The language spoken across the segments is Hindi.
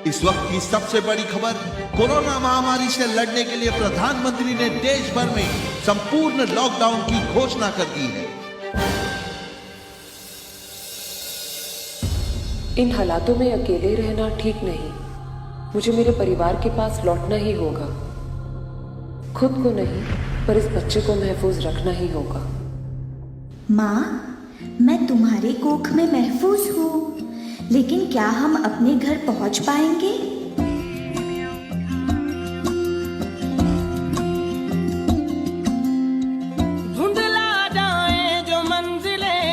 इस वक्त की सबसे बड़ी खबर, कोरोना महामारी से लड़ने के लिए प्रधानमंत्री ने देश भर में संपूर्ण लॉकडाउन की घोषणा कर दी है। इन हालातों में अकेले रहना ठीक नहीं। मुझे मेरे परिवार के पास लौटना ही होगा। खुद को नहीं, पर इस बच्चे को महफूज रखना ही होगा। माँ, मैं तुम्हारे कोख में महफूज हूँ, लेकिन क्या हम अपने घर पहुँच पाएंगे? धुंधला जाए जो मंजिलें,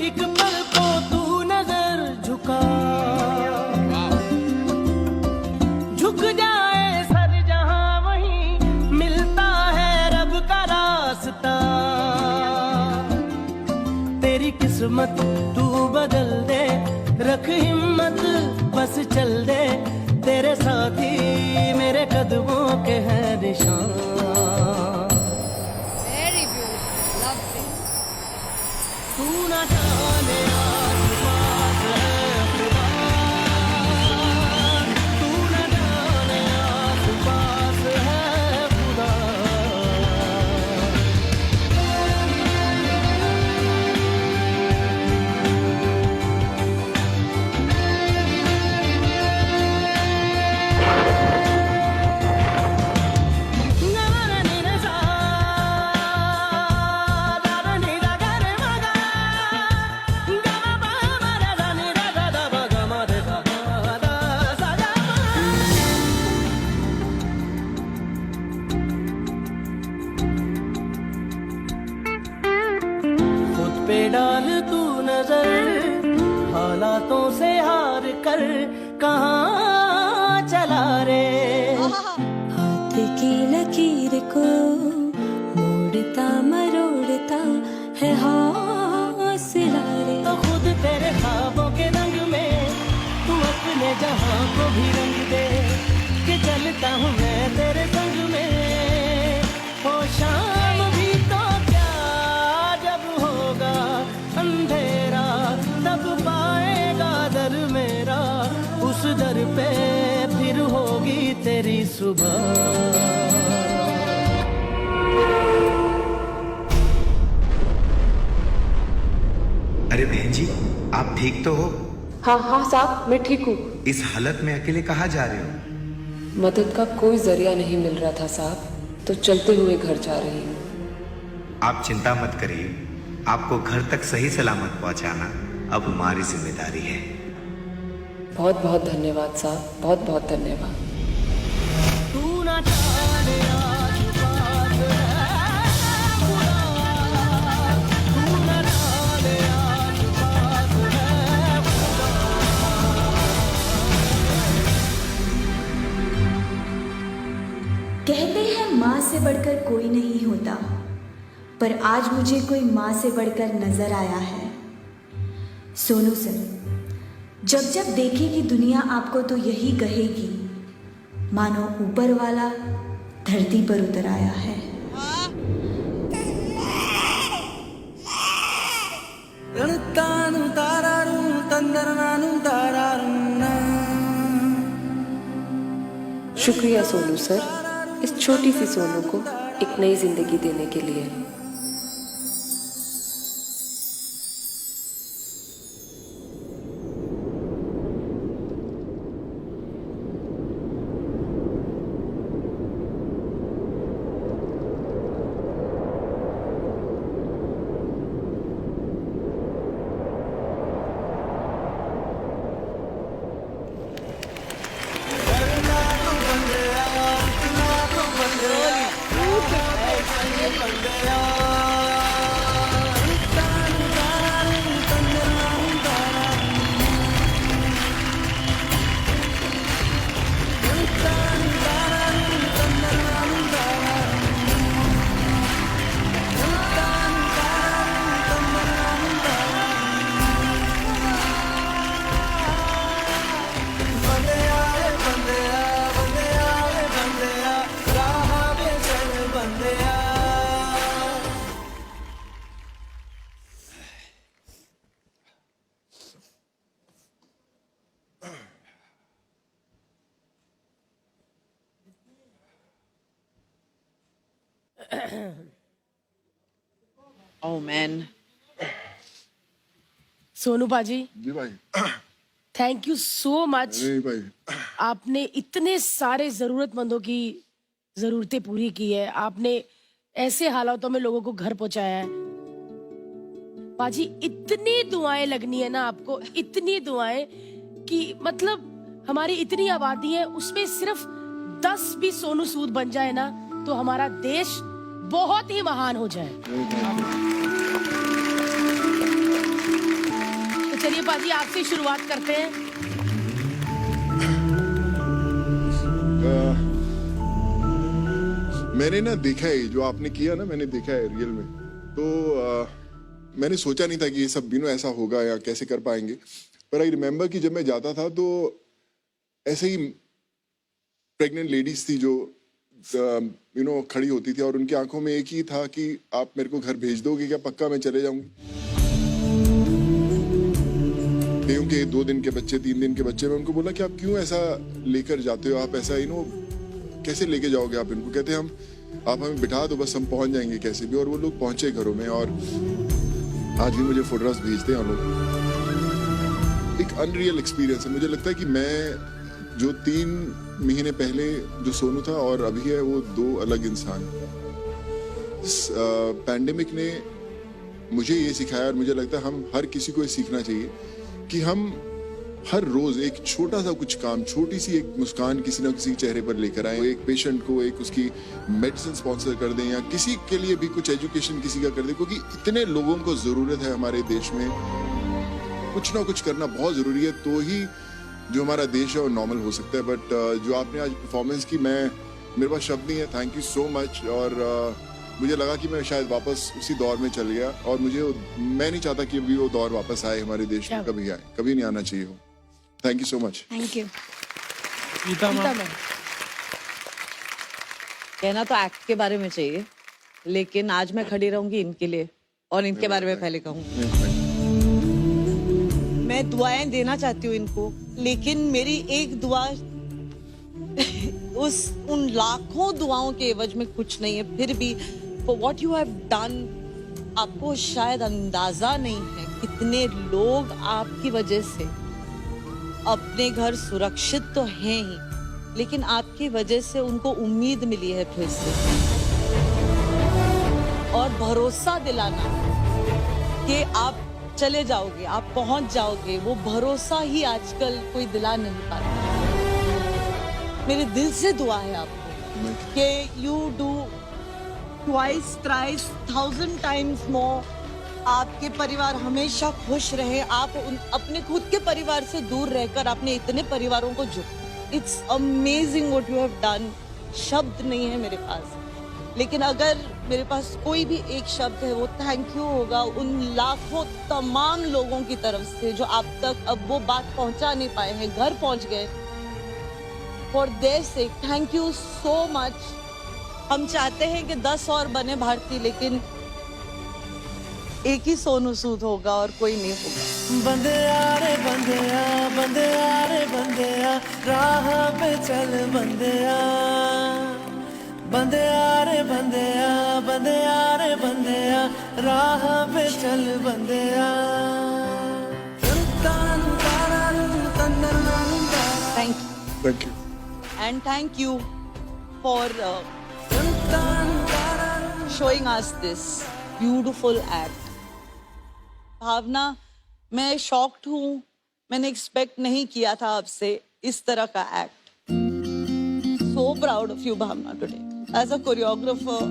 एक पल को तू नजर झुका, झुक जाए सर जहां वहीं मिलता है रब का रास्ता। तेरी किस्मत तू बदल दे, रख हिम्मत बस चल दे, तेरे साथी मेरे कदमों के हैं निशान। Very beautiful, lovely. तू ना जाने आसपास है खुदा, तू ना जाने आसपास है खुदा। पे डाल तू नजर, हालातों से हार कर कहाँ चला रे। हाथ की लकीर को मोड़ता मरोड़ता है हौसला रे। तो खुद तेरे ख्वाबों के रंग में तू अपने जहां को भी रंग दे, कि चलता हूँ मैं तेरे संग में। हो शाम भी तो क्या, जब होगा अंधेरा तब पाएगा दर मेरा, उस दर पे फिर होगी तेरी सुबह। अरे बहन जी, आप ठीक तो हो? हाँ हाँ साहब, मैं ठीक हूँ। इस हालत में अकेले कहाँ जा रहे हो? मदद का कोई जरिया नहीं मिल रहा था साहब, तो चलते हुए घर जा रही हूँ। आप चिंता मत करिए, आपको घर तक सही सलामत पहुंचाना अब हमारी जिम्मेदारी है। बहुत बहुत धन्यवाद साहब, बहुत बहुत धन्यवाद। तू ना जाने आसपास है खुदा, तू ना जाने आसपास है खुदा। कहते हैं माँ से बढ़कर कोई नहीं होता, पर आज मुझे कोई माँ से बढ़कर नजर आया है। सोनू सर, जब जब देखेगी दुनिया आपको तो यही कहेगी, मानो ऊपर वाला धरती पर उतर आया है। शुक्रिया सोनू सर, इस छोटी सी सोनू को एक नई जिंदगी देने के लिए। Oh man. सोनू पाजी, जी भाई। Thank you so much. अरे भाई, आपने इतने सारे जरूरतमंदों की जरूरतें पूरी की है। आपने ऐसे हालातों में लोगों को घर पहुंचाया है। पाजी, इतनी दुआएं लगनी है ना आपको, इतनी दुआएं कि मतलब हमारी इतनी आबादी है, उसमें सिर्फ 10 भी सोनू सूद बन जाए ना तो हमारा देश बहुत ही महान हो जाए। तो चलिए पाजी, आपसे शुरुआत करते हैं। मैंने ना देखा है जो आपने किया ना, मैंने देखा है रियल में। तो मैंने सोचा नहीं था कि ये सब ऐसा होगा या कैसे कर पाएंगे। पर आई रिमेम्बर कि जब मैं जाता था तो ऐसे ही प्रेग्नेंट लेडीज थी जो खड़ी होती थी और उनकी आंखों में एक ही था कि आप मेरे को घर भेज दोगे क्या, पक्का मैं चले जाऊंगी। क्योंकि 2 दिन के बच्चे, 3 दिन के बच्चे, मैं उनको बोला कि आप क्यों ऐसा लेकर जाते हो, आप ऐसा कैसे लेके जाओगे आप इनको। कहते हम आप हमें बिठा दो, बस हम पहुंच जाएंगे कैसे भी। और वो लोग पहुंचे घरों में और आज भी मुझे फोटोग्राफ्स भेजते हैं लोग। एक अनरियल एक्सपीरियंस है। मुझे लगता है कि मैं जो 3 महीने पहले जो सोनू था और अभी है वो 2 अलग इंसान। इस पैंडेमिक ने मुझे ये सिखाया और मुझे लगता है हम हर किसी को ये सीखना चाहिए कि हम हर रोज एक छोटा सा कुछ काम, छोटी सी एक मुस्कान किसी ना किसी चेहरे पर लेकर आए। एक पेशेंट को एक उसकी मेडिसिन स्पॉन्सर कर दें या किसी के लिए भी कुछ एजुकेशन किसी का कर दें, क्योंकि इतने लोगों को जरूरत है हमारे देश में। कुछ ना कुछ करना बहुत जरूरी है, तो ही जो हमारा देश है वो नॉर्मल हो सकता है। बट जो आपने आज परफॉर्मेंस की, मेरे पास शब्द नहीं है। Thank you so much. और मुझे लगा कि मैं शायद वापस उसी दौर में चल गया और मैं नहीं चाहता कि अभी वो दौर वापस आए हमारे देश में। कभी आए, कभी नहीं आना चाहिए हो। Thank you so much. Thank you. Geeta ma'am, कहना तो एक्ट के बारे में चाहिए, लेकिन आज मैं खड़ी रहूंगी इनके लिए और इनके बारे में पहले कहूँ। मैं दुआएं देना चाहती हूँ इनको, लेकिन मेरी एक दुआ उन लाखों दुआओं के एवज में कुछ नहीं है। फिर भी for what you have done, आपको शायद अंदाजा नहीं है कितने लोग आपकी वजह से अपने घर सुरक्षित तो हैं ही, लेकिन आपकी वजह से उनको उम्मीद मिली है फिर से। और भरोसा दिलाना कि आप चले जाओगे, आप पहुंच जाओगे, वो भरोसा ही आजकल कोई दिला नहीं पाता। मेरे दिल से दुआ है आपको कि you do twice, thrice, 1000 times more. आपके परिवार हमेशा खुश रहे। आप अपने खुद के परिवार से दूर रहकर आपने इतने परिवारों को it's amazing what you have done. शब्द नहीं है मेरे पास, लेकिन अगर मेरे पास कोई भी एक शब्द है वो थैंक यू होगा उन लाखों तमाम लोगों की तरफ से जो आप तक अब वो बात पहुंचा नहीं पाए हैं, घर पहुंच गए। For their sake thank you so much. हम चाहते हैं कि 10 और बने भारतीय, लेकिन एक ही सोनू सूद होगा और कोई नहीं होगा। बंदिया रे बंदिया, बंदिया रे बंदिया, राह पे चल बंदिया। बंदिया रे बंदिया, बंदिया रे बंदिया, राह पे चल बंदिया। Thank you and thank you for showing us this beautiful act. Bhavna, मैं शॉक्ड हूँ। मैंने एक्सपेक्ट नहीं किया था आपसे इस तरह का act. So proud of you, Bhavna, today. As a choreographer,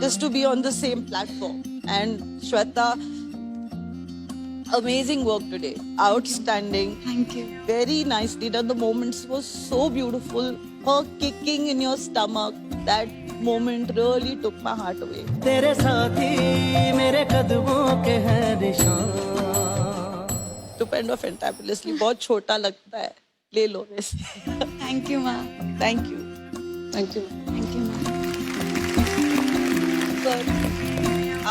just to be on the same platform. And Shweta, amazing work today. Outstanding. Thank you. Very nicely done. The moments were so beautiful. Her kicking in your stomach, that moment really took my heart away. तेरे साथी मेरे कदमों के हैं निशान। Stupendo, fantabulously. बहुत छोटा लगता है, ले लो वैसे। Thank you, Ma. Thank you. Thank you. Thank you, Ma. Sir,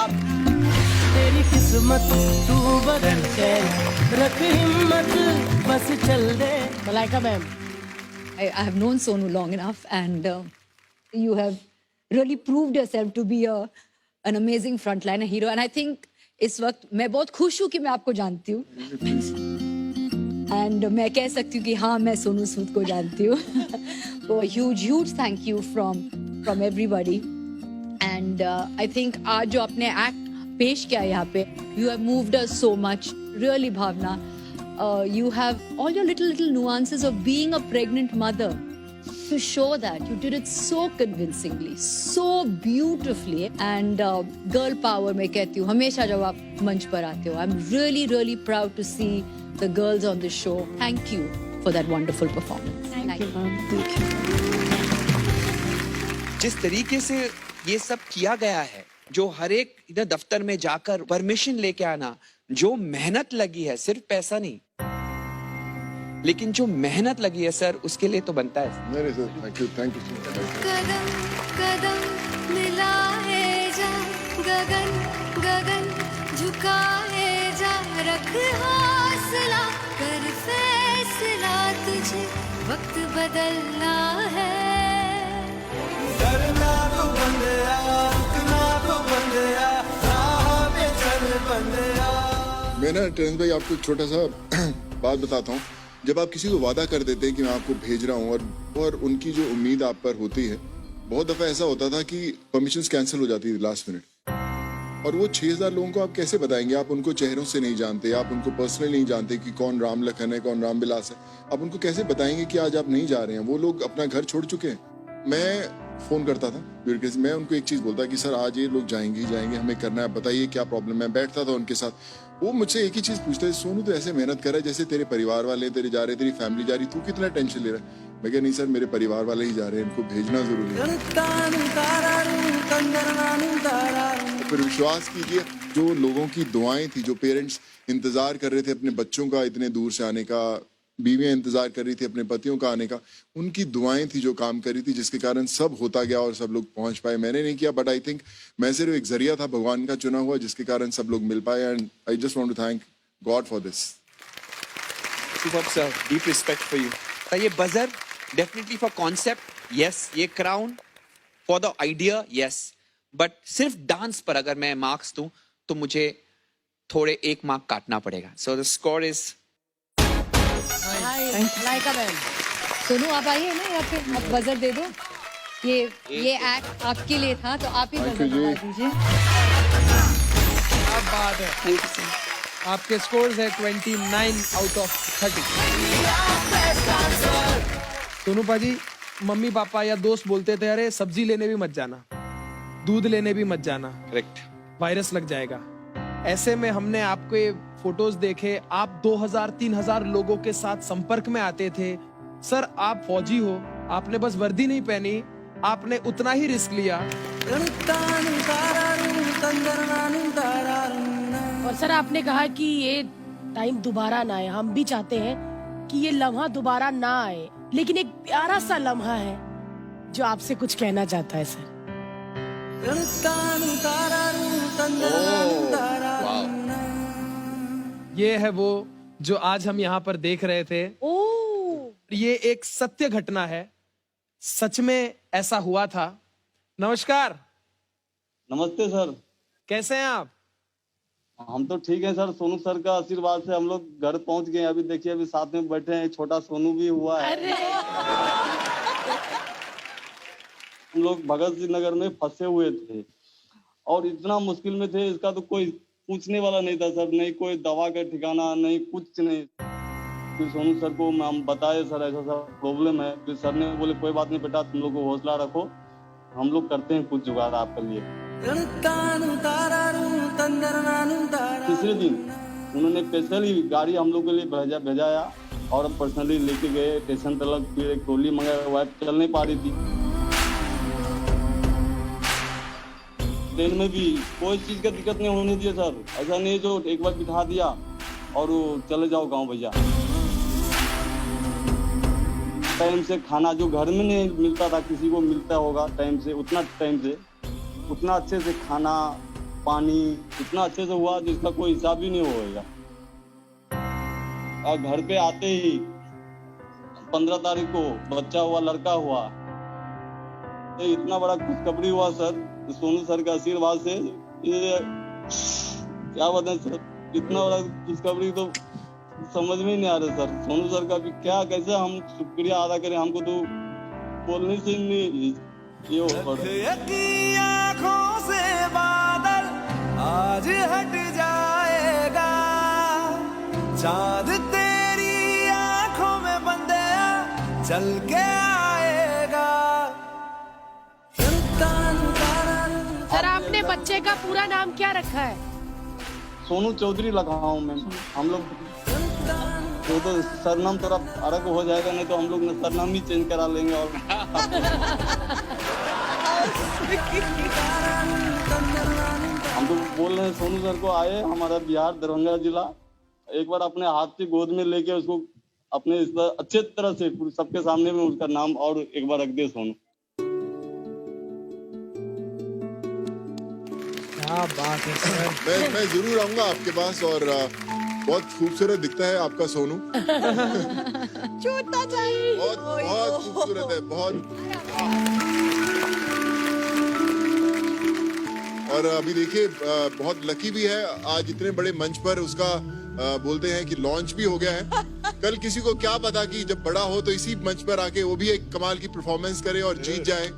आप तेरी किस्मत तू बदल के रख हिम्मत, बस चल दे। Malaika ma'am, I have known Sonu long enough, and you have really proved yourself to be an amazing frontliner hero. And I think इस वक्त मैं बहुत खुश हूँ कि मैं आपको जानती हूँ. And मैं कह सकती हूँ कि हाँ मैं सोनू सूद को जानती हूँ. So huge thank you from everybody. And I think आज जो आपने एक्ट पेश किया यहाँ पे, you have moved us so much. Really, Bhavna, you have all your little nuances of being a pregnant mother. To show that you did it so convincingly, so beautifully, and girl power मैं कहती हूँ हमेशा जब आप मंच पर आते हो. I'm really proud to see the girls on this show. Thank you for that wonderful performance. Thank you, ma'am. Thank you. जिस तरीके से ये सब किया गया है, जो हर एक इधर दफ्तर में जाकर परमिशन लेके आना, जो मेहनत लगी है, सिर्फ पैसा नहीं, लेकिन जो मेहनत लगी है सर, उसके लिए तो बनता है. मेरे सर, थैंक यू कदम कदम मिलाए जा, गगन गगन झुकाए जा, रख हौसला, कर फैसला, तुझे वक्त बदलना है. डरना तो बंदया, रुकना तो बंदया, राह पे चल बंदया. मैं ना टेरेंस भाई आपको एक छोटा सा बात बताता हूँ. जब आप किसी को वादा कर देते हैं कि मैं आपको भेज रहा हूँ और उनकी जो उम्मीद आप पर होती है, बहुत दफा ऐसा होता था कि परमिशंस कैंसिल हो जाती थी लास्ट मिनट. और वो 6000 लोगों को आप कैसे बताएंगे? आप उनको चेहरों से नहीं जानते, आप उनको पर्सनली नहीं जानते कि कौन राम लखन है, कौन राम बिलास है. आप उनको कैसे बताएंगे कि आज आप नहीं जा रहे हैं? वो लोग अपना घर छोड़ चुके हैं. मैं फोन करता था, मैं उनको एक चीज बोलता कि सर आज ये लोग जाएंगे ही जाएंगे, हमें करना है, बताइए क्या प्रॉब्लम है. बैठता था उनके साथ, वो मुझसे एक ही चीज पूछते, सोनू तो ऐसे मेहनत कर रहा है जैसे तेरे परिवार वाले तेरे जा रहे, तेरी फैमिली जा रही, तू कितना टेंशन ले रहा है? मैं कहा नहीं सर, मेरे परिवार वाले ही जा रहे हैं, इनको भेजना जरूरी है. तो फिर विश्वास कीजिए, जो लोगों की दुआएं थी, जो पेरेंट्स इंतजार कर रहे थे अपने बच्चों का इतने दूर से आने का, बीवियां इंतजार कर रही थी अपने पतियों का आने का, उनकी दुआएं थी जो काम कर रही थी, जिसके कारण सब होता गया और सब लोग पहुंच पाए. मैंने नहीं किया, बट आई थिंक मैं सिर्फ एक जरिया था भगवान का चुना हुआ, जिसके कारण सब लोग मिल पाए. And I just want to thank God for this. Super sir, deep respect for you. ये buzzer definitely for concept, yes. ये crown for the idea, yes. But सिर्फ डांस पर अगर मैं मार्क्स दूं तो मुझे थोड़े 1 मार्क काटना पड़ेगा. So the score is Sonu आप आइए ना यहाँ पे, आप बजर दे दो. ये एक्ट आपके लिए था, तो आप ही बजर बता दीजिए. क्या बात है. Thank you sir. आपके स्कोर्स है 29 आउट ऑफ 30. सोनू पाजी, मम्मी पापा या दोस्त बोलते थे अरे सब्जी लेने भी मत जाना, दूध लेने भी मत जाना, करेक्ट, वायरस लग जाएगा. ऐसे में हमने आपके फोटोज देखे, आप 2000-3000 लोगों के साथ संपर्क में आते थे. सर आप फौजी हो, आपने बस वर्दी नहीं पहनी, आपने उतना ही रिस्क लिया. और सर आपने कहा कि ये टाइम दोबारा ना आए. हम भी चाहते हैं कि ये लम्हा दोबारा ना आए, लेकिन एक प्यारा सा लम्हा है जो आपसे कुछ कहना चाहता है सर. ये है वो जो आज हम यहाँ पर देख रहे थे. ये एक सत्य घटना है, सच में ऐसा हुआ था. नमस्कार. नमस्ते सर. कैसे हैं आप? हम तो ठीक हैं सर, सोनू सर का आशीर्वाद से हम लोग घर पहुंच गए. अभी देखिए, अभी साथ में बैठे हैं, छोटा सोनू भी हुआ है. हम लोग भगत सिंह नगर में फंसे हुए थे और इतना मुश्किल में थे, इसका तो कोई पूछने वाला नहीं था सर. नहीं कोई दवा का ठिकाना, नहीं कुछ नहीं. फिर सोनू सर को हम बताए सर ऐसा सा प्रॉब्लम है. फिर सर ने बोले कोई बात नहीं बेटा, तुम लोग को हौसला रखो, हम लोग करते हैं कुछ जुगाड़ आपके लिए. तीसरे दिन उन्होंने स्पेशली गाड़ी हम लोग के लिए भेजाया और हम पर्सनली लेके गए स्टेशन तक. फिर एक ट्रॉली मंगाया, वाइफ चल नहीं पा रही थी. ट्रेन में भी कोई चीज का दिक्कत नहीं होने दिया सर. ऐसा नहीं जो एक बार बिठा दिया और चले जाओ गांव भैया. टाइम से खाना जो घर में नहीं मिलता था, किसी को मिलता होगा टाइम से, उतना अच्छे से खाना पानी इतना अच्छे से हुआ जिसका कोई हिसाब ही नहीं होगा. और घर पे आते ही 15 तारीख को बच्चा हुआ, लड़का हुआ. ये इतना बड़ा खुशखबरी हुआ सर, सोनू सर के आशीर्वाद से। ये क्या बताएं सर, इतना बड़ा खुशखबरी तो समझ में ही नहीं आ रहा सर। सोनू सर का भी क्या, कैसे हम शुक्रिया अदा करें, हमको तो बोलने से नहीं ये हो पा रहा। आँखों से बादल आज हट जाएगा, चांद तेरी आँखों में बंदे चल के आएगा। सर आपने बच्चे का पूरा नाम क्या रखा है? सोनू चौधरी लगा हूँ मैं। हम लोग तो सरनाम थोड़ा अलग हो जाएगा, नहीं तो हम लोग सरनाम ही चेंज करा लेंगे। और हम तो बोल रहे हैं सोनू सर को आए हमारा बिहार दरभंगा जिला, एक बार अपने हाथ से गोद में लेके उसको अपने अच्छे तरह से सबके सामने में उसका नाम और एक बार रख दे सोनू। क्या बात है सर। मैं जरूर आऊंगा आपके पास, और बहुत खूबसूरत दिखता है आपका सोनू। छूटना चाहिए। बहुत खूबसूरत है, बहुत। और अभी देखिए बहुत लकी भी है, आज इतने बड़े मंच पर उसका बोलते हैं कि लॉन्च भी हो गया है। कल किसी को क्या पता कि जब बड़ा हो तो इसी मंच पर आके वो भी एक कमाल की परफॉर्मेंस करे और जीत जाए,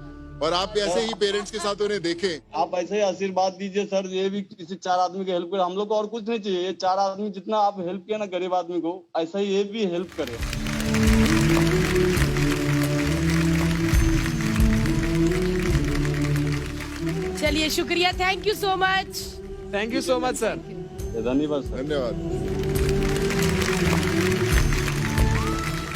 और आप ऐसे ही पेरेंट्स के साथ उन्हें देखें। आप ऐसे ही आशीर्वाद दीजिए सर, ये भी किसी 4 आदमी की हेल्प करे। हम लोग को और कुछ नहीं चाहिए, ये 4 आदमी जितना आप हेल्प किया ना गरीब आदमी को, ऐसा ही ये भी हेल्प करे। चलिए शुक्रिया, thank you so much. Thank you so much sir. धन्यवाद सर। धन्यवाद।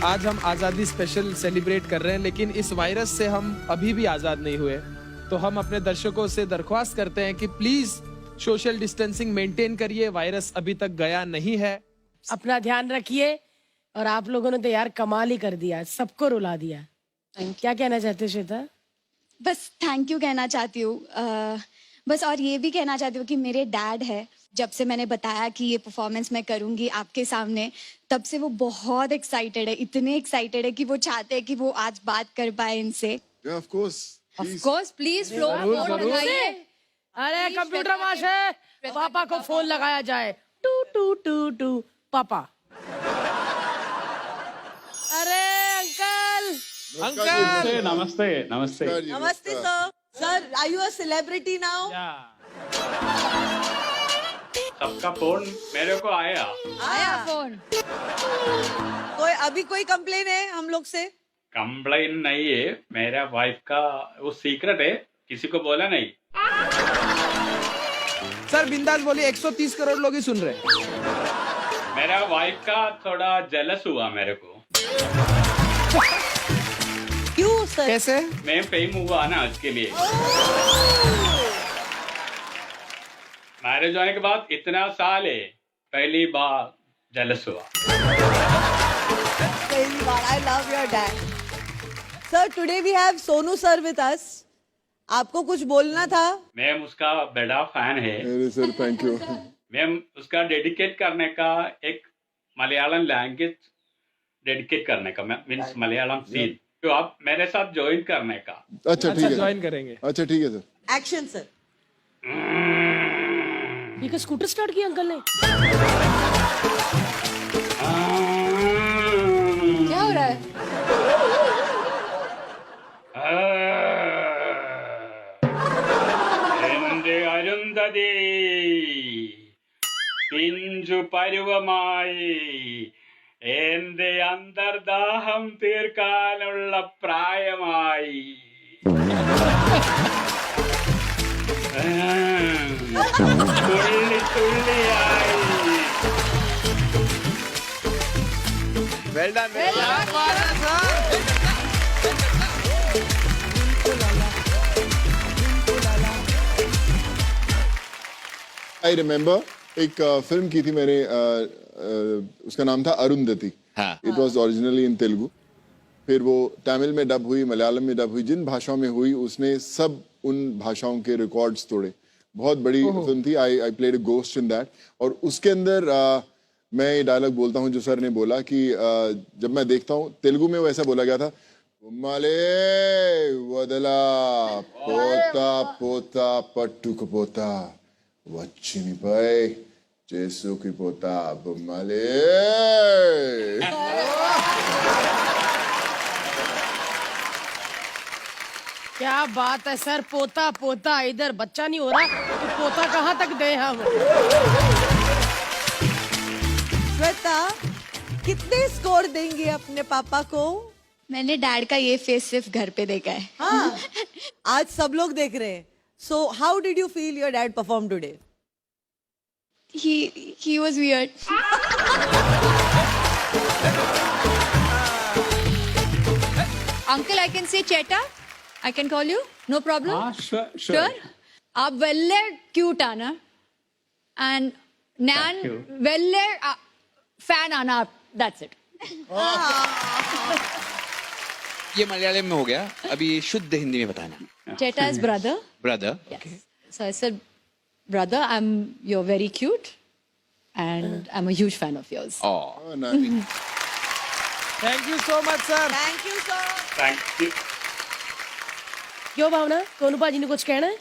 आज हम आज़ादी स्पेशल सेलिब्रेट कर रहे हैं, लेकिन इस वायरस से हम अभी भी आज़ाद नहीं हुए। तो हम अपने दर्शकों से दरख्वास्त करते हैं कि प्लीज सोशल डिस्टेंसिंग मेंटेन करिए, वायरस अभी तक गया नहीं है। अपना ध्यान रखिए। और आप लोगों ने तो यार कमाल ही कर दिया, सबको रुला दिया। क्या कहना चाहते हो श्वेता? बस थैंक यू कहना चाहती हूँ। बस और ये भी कहना चाहती हूँ कि मेरे डैड है, जब से मैंने बताया कि ये परफॉर्मेंस मैं करूंगी आपके सामने, तब से वो बहुत एक्साइटेड है, इतने एक्साइटेड है कि वो चाहते हैं कि वो आज बात कर पाए इनसे। ऑफ कोर्स प्लीज फ्लोर लगाइए। अरे कंप्यूटर मास्टर, पापा को फोन लगाया जाए। टू टू टू टू पापा। अरे अंकल। नमस्ते नमस्ते नमस्ते नमस्ते sir. Sir are you a celebrity now? सबका फोन मेरे को आया फोन। कोई अभी कोई कंप्लेन है हम लोग से? कंप्लेन नहीं है, मेरा वाइफ का वो सीक्रेट है, किसी को बोला नहीं। सर बिंदास बोलिए, 130 करोड़ लोग ही सुन रहे हैं। मेरा वाइफ का थोड़ा जेलस हुआ मेरे को। क्यों सर? कैसे? मैं फेम हुआ ना उसके लिए। मैरिज होने के बाद इतना साल है, पहली बार जेलस हुआ। पहली बार। I love your dad. Sir today we have Sonu sir with us. आपको कुछ बोलना था? मैम उसका बड़ा फैन है। अरे सर थैंक यू। मैम उसका डेडिकेट करने का एक मलयालम लैंग्वेज डेडिकेट करने का, मीन्स मलयालम सीन, तो आप मेरे साथ ज्वाइन करने का। अच्छा ठीक है, ज्वाइन करेंगे। अच्छा ठीक है सर। Action sir. ये स्कूटर स्टार्ट किया अंकल ने? क्या हो रहा है? അരുന്ധതി പിഞ്ചു പരുവമായി എന്റെ അന്തർദാഹം തീർക്കാനുള്ള പ്രായമായി. തുള്ളി തുള്ളിയായി. Well done, well done. I remember एक फिल्म की थी मैंने, उसका नाम था अरुंधति। इट वॉज ओरिजिनली इन तेलुगु, फिर वो तमिल में डब हुई, मलयालम में डब हुई, जिन भाषाओं में हुई उसने सब उन भाषाओं के रिकॉर्ड्स तोड़े। बहुत बड़ी फिल्म थी। I played a ghost in that. और उसके अंदर मैं ये डायलॉग बोलता हूँ जो सर ने बोला कि जब मैं देखता हूँ, तेलुगु में वो ऐसा बोला गया था, మాలే వదలా పోతా పోతా పట్టుకుపోతా వచ్చినిపై చేసుకుపోతా బొమ్మలే. क्या बात है सर, पोता पोता इधर बच्चा नहीं हो रहा तो पोता कहाँ तक गए हम. श्वेता कितने स्कोर देंगे अपने पापा को? मैंने डैड का ये फेस सिर्फ घर पे देखा है. हाँ आज सब लोग देख रहे हैं. So how did you feel your dad perform today? He was weird. Uncle, I can say Cheta. I can call you. No problem. Sure. आप वेल्ले क्यूट आना and Nan वेल्ले fan आना. That's it. ये मलयालम में हो गया. अभी शुद्ध हिंदी में बताना. Cheta's brother. Brother. Yes. Okay. So I said, brother, you're very cute and I'm a huge fan of yours. Oh. nice. Thank you so much sir. Thank you sir. Thank you. क्यों भावना, सोनू भाजी ने कुछ कहना है?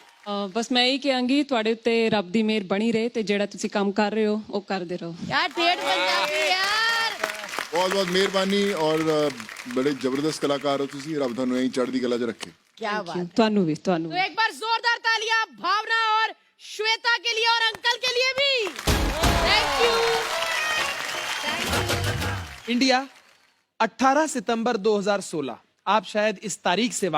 बस मैं यही कहांगी ਤੁਹਾਡੇ ਉੱਤੇ ਰੱਬ ਦੀ ਮਿਹਰ ਬਣੀ ਰਹੇ ਤੇ ਜਿਹੜਾ ਤੁਸੀਂ ਕੰਮ ਕਰ ਰਹੇ ਹੋ ਉਹ ਕਰਦੇ ਰਹੋ. यार ठेठ पंजाबी यार. बहुत बहुत मेहरबानी और बड़े जबरदस्त कलाकार हो तुसी. रब थानू यही चढ़दी कला च रखे. क्या बात. ਤੁਹਾਨੂੰ ਵੀ तो एक बार जोरदार तालियां भावना और श्वेता के लिए और अंकल के लिए भी. Thank you. इंडिया 18 सितंबर 2016. आप शायद इस तारीख से वाकिफ